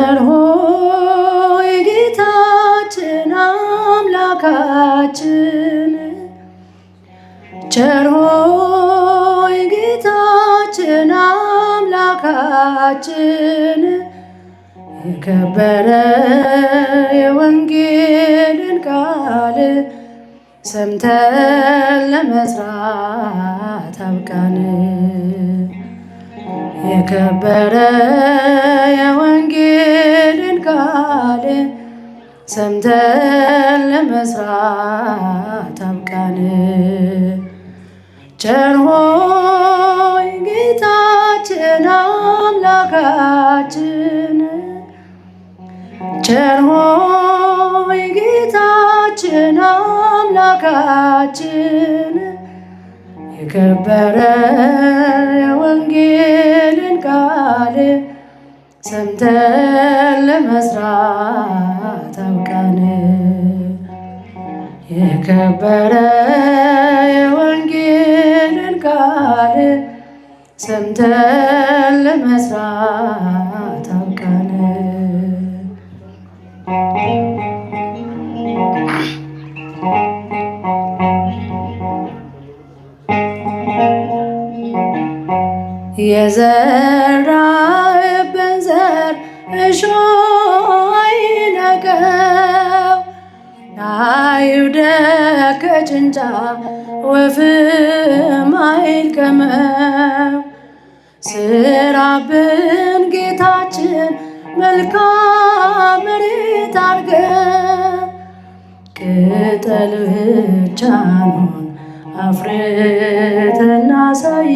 ቸር ሆይ ጌታችን አምላካችን ቸር ሆይ ጌታችን አምላካችን የከበረ የወንጌልን ቃል ሰምተን ለመስራት አብቃን። የከበረ የወንጌልን ቃል ሰምተን ለመስራት አብቃን። ቸር ሆይ ጌታችን አምላካችን ቸር ሆይ ጌታችን አምላካችን የከበረ የወንጌልን ቃል ሰምተን ለመስራት አብቃን። የከበረ የወንጌልን ቃል ሰምተን ለመስራት አብቃን። የዘራህበት ዘር እሾህ አይነቀው፣ አይውደቅ ከጭንጫ ወፍም አይልቀመው። ስራብን ጌታችን መልካም መሬት አድርገን፣ ቅጠል ብቻ እንሁን አፍርተን እናሳይ።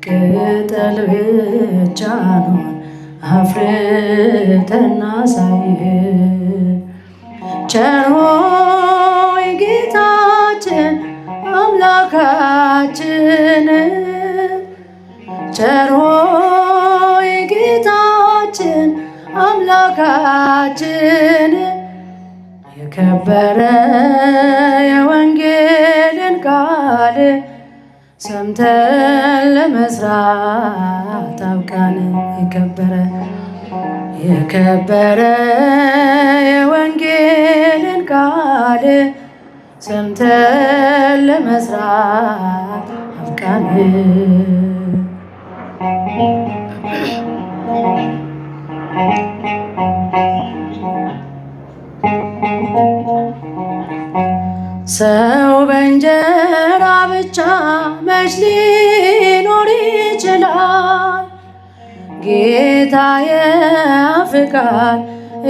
ቅጠል ብቻ እንሁን አፍርተን እናሳይ። ቸር ሆይ ጌታችን አምላካችን ቸር ሆይ ጌታችን አምላካችን የከበረ የወንጌልን ቃል ሰምተን ለመስራት አብቃን። የከበረ የወንጌልን ቃል ሰምተን ለመስራት አብቃን። ሰው በእንጀራ ብቻ መች ሊኖር ይችላል? ጌታ ያፍቃል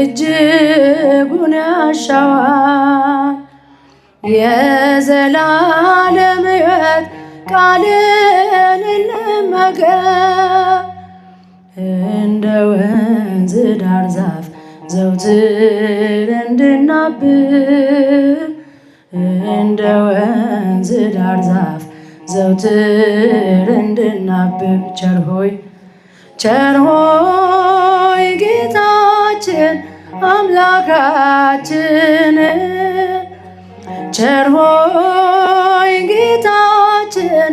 እጅጉን ያሻዋል። የዘላለም ሕይወት ቃልን እንመገብ፣ እንደ ወንዝ ዳር ዛፍ ዘውትር እንድናብብ፣ እንደ ወንዝ ዳር ዛፍ ዘውትር እንድናብብ። ቸር ሆይ ጌታችን አምላካችን ቸር ሆይ ጌታችን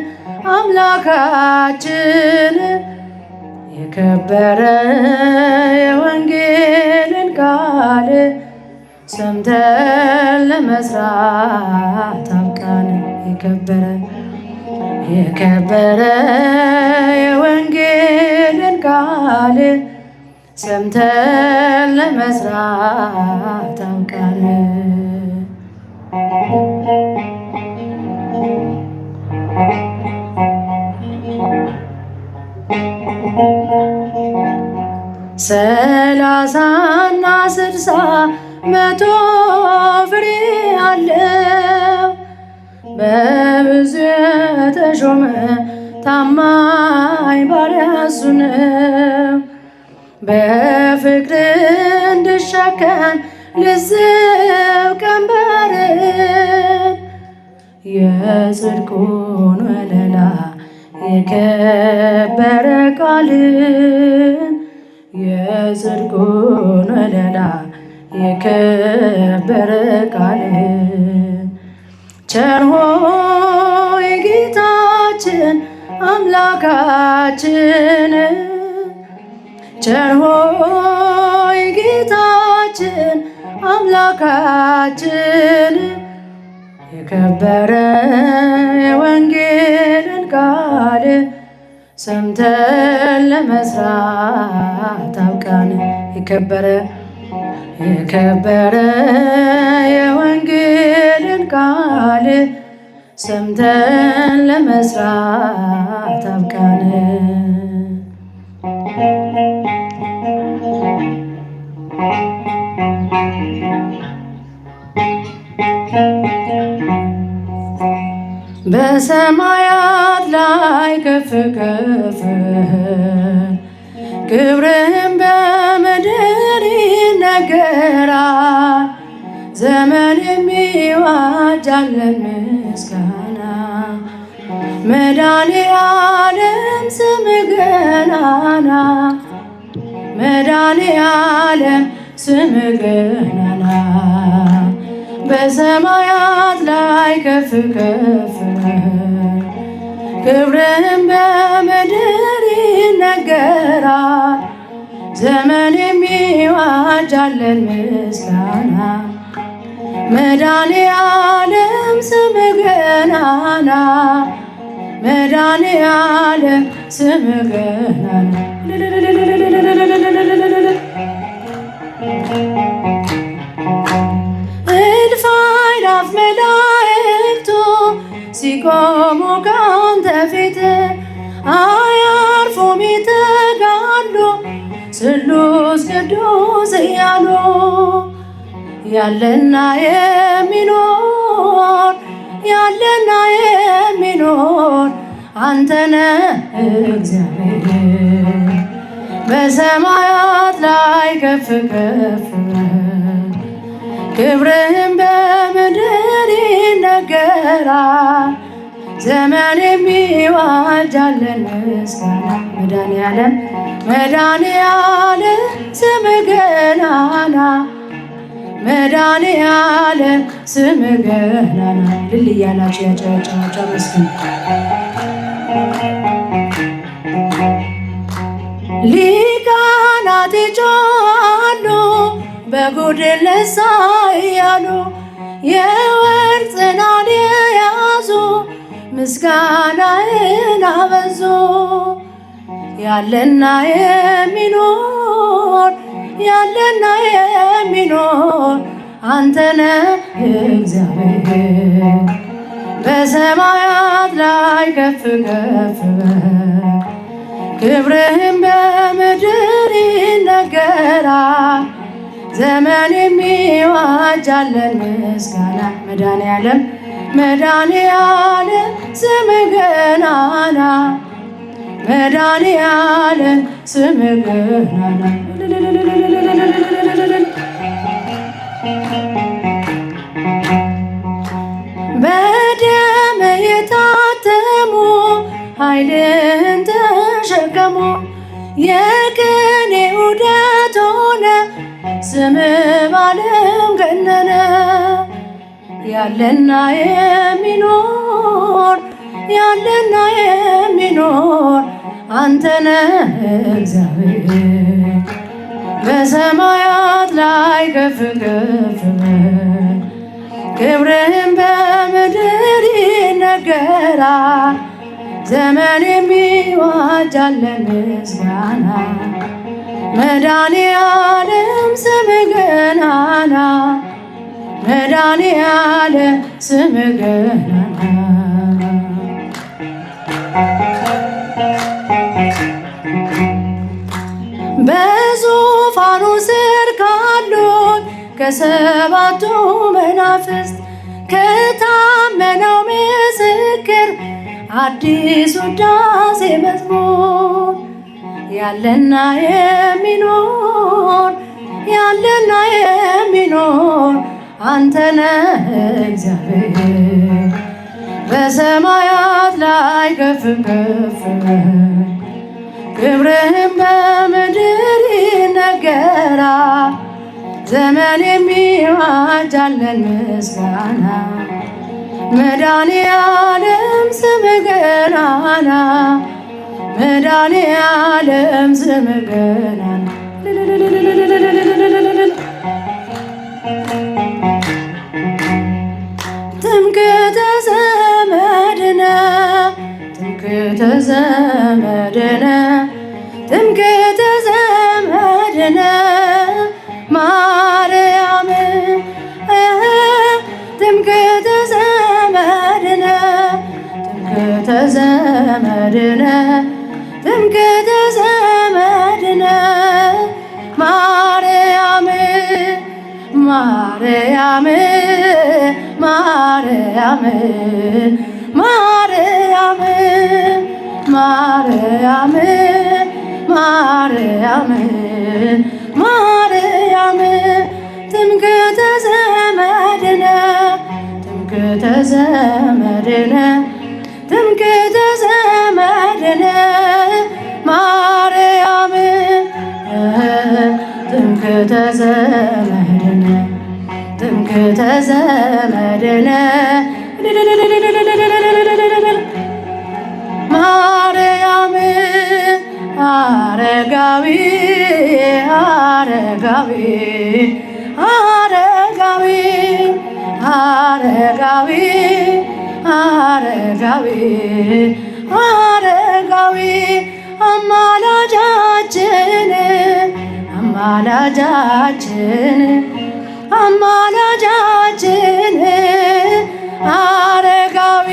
አምላካችን የከበረ የወንጌልን ቃል ሰምተን ለመስራት አብቃን። የከበረ የወንጌልን ቃል ሰምተን ለመስራት አብቃን። ሰላሳና 60 100 ፍሬ አለው፣ በብዙ የተሾመ ታማኝ ባሪያ እሱ ነው። በፍቅር እንድሸከም ልዝብ ቀንበርን፣ የጽድቁን ወለላ የከበረ ቃልን፣ የጽድቁን ወለላ የከበረ ቃልን። ቸር ሆይ ጌታችን አምላካችን ቸር ሆይ ጌታችን አምላካችን የከበረ የወንጌልን ቃል ሰምተን ለመስራት አብቃን። የከበረ የወንጌልን ቃል ሰምተን ለመስራት አብቃን። በሰማያት ላይ ከፍ ከፍ ክብርህም በምድር ይነገራል። ዘመን የሚዋጃለን ምስጋና መድኃኔዓለም ስምህ ገናና መድኃኔዓለም ስምህ ገናና በሰማያት ላይ ከፍ ከፍ ክብርህም በምድር ይነገራል። ዘመን የሚዋጃለን ምስጋና መድኃኔዓለም ስምህ ገናና መድኃኔዓለም ስምህ ገናና እልፍ አእላፍ መላእክቱ ሲቆሙ ካንተ ፊት አያርፉም ይተጋሉ ስሉስ ቅዱስ እያሉ ያለና የሚኖር አንተነ እግዚአብሔር በሰማያት ላይ ከፍ ከፍ ክብርህም በምድር ይነገራል። ዘመን የሚዋጃለን ምስጋና መድኃኔዓለም ስምህ ገናና መድኃኔዓለም ስምህ ገናና ልል እያላችሁ ያጨበጨባችሁ አመስግኑ። ሊቃናት ይጮኻሉ በጉድል ነሣ እያሉ የወርቅ ጽናን የያዙ ምስጋናህን አበዙ። ያለና የሚኖር አንተነ እግዚአብሔር በሰማያት ላይ ከፍ ከፍ ክብርህም በምድር ይነገራል። ዘመን የሚዋጃለን ምስጋና መድኃኔዓለም ስምህ ገናና መድኃኔዓለም ስምህ ገናና በደም የታተሙ ኃይልን ተሸከሙ የቅኔ ዑደት ሆነ ስምህ በዓለም ገነነ። ያለና የሚኖር አንተነ እግዚአብሔር በሰማያት ላይ ከፍ ከፍ ክብርህም በምድር ይነገራል። ዘመን የሚዋጃለን ምስጋና መድኃኔዓለም ስምህ ገናና መድኃኔዓለም ስምህ ገናና በዙፋኑ ስር ካሉት ከሰባቱ መናፍስት ከታመነው ምስክር አዲስ ውዳሴ መዝሙር ያለና የሚኖር አንተነ እግዚአብሔር በሰማያት ላይ ከፍ ከፍ ክብርህም በምድር ይነገራል። ዘመን የሚዋጃለን ምስጋና መድኃኔዓለም ስምህ ገናና መድኃኔዓለም ስምህ ገናና ትምክህተ ዘመድነ ትምክህተ ዘመድነ ትምክህተ ዘመድነ ማርያም ትምክህተ ዘመድነ ትምክህተ ዘመድነ ትምክህተ ዘመድነ ማርያም ማርያም ማርያም ማርያም ማርያም ማርያም ማርያም ትምክህተ ዘመድነ ትምክህተ ዘመድነ ትምክህተ ዘመድነ ማርያም ትምክህተ ዘመድነ ትምክህተ ዘመድነ ማርያም አረጋዊ አረጋዊ አረጋዊ አረጋዊ አረጋዊ አረጋዊ አማላጃችን አማላጃችን አማላጃችን አረጋዊ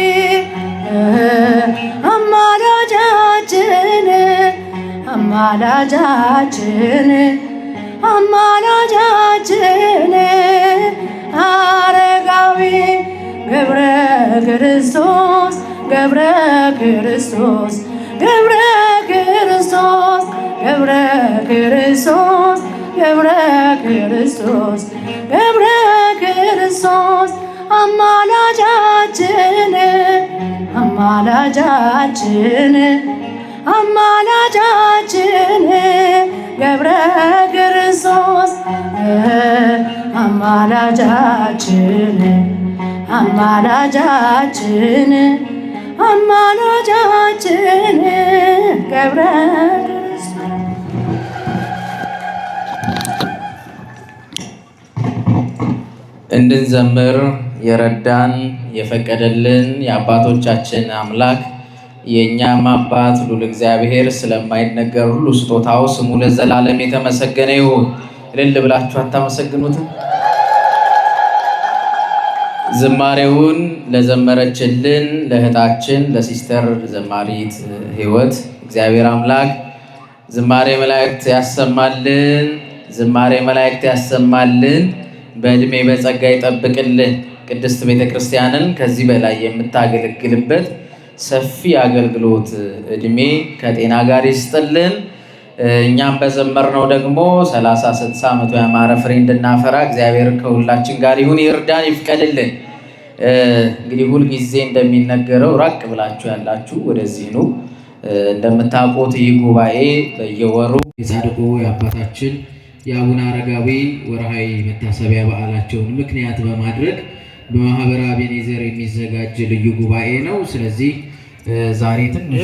አማላጃችን አማላጃችን አማላጃችን አረጋዊ ገብረ ክርስቶስ ገብረ ክርስቶስ ገብረ ክርስቶስ ገብረ ክርስቶስ ገብረ ክርስቶስ ገብረ ክርስቶስ አማላጃችን አማላጃችን አማላጃችን ገብረ ክርስቶስ አማላጃችን አማላጃችን አማላጃችን ገብረ እንድንዘምር የረዳን የፈቀደልን የአባቶቻችን አምላክ የእኛም አባት ልዑል እግዚአብሔር ስለማይነገር ሁሉ ስጦታው ስሙ ለዘላለም የተመሰገነ ይሁን። እልል ብላችሁ አታመሰግኑትም? ዝማሬውን ለዘመረችልን ለእህታችን ለሲስተር ዘማሪት ሕይወት እግዚአብሔር አምላክ ዝማሬ መላእክት ያሰማልን፣ ዝማሬ መላእክት ያሰማልን፣ በዕድሜ በጸጋ ይጠብቅልን። ቅድስት ቤተ ክርስቲያንን ከዚህ በላይ የምታገለግልበት ሰፊ አገልግሎት ዕድሜ ከጤና ጋር ይስጥልን። እኛም በዘመርነው ደግሞ 30 60 መቶ ያማረ ፍሬ እንድናፈራ እግዚአብሔር ከሁላችን ጋር ይሁን፣ ይርዳን፣ ይፍቀድልን። እንግዲህ ሁልጊዜ እንደሚነገረው ራቅ ብላችሁ ያላችሁ ወደዚህ ኑ። እንደምታውቁት ይህ ጉባኤ በየወሩ የጻድቁ የአባታችን የአቡነ አረጋዊ ወርሃዊ መታሰቢያ በዓላቸውን ምክንያት በማድረግ በማህበረ አቤኔዘር የሚዘጋጅ ልዩ ጉባኤ ነው። ስለዚህ ዛሬ ትንሽ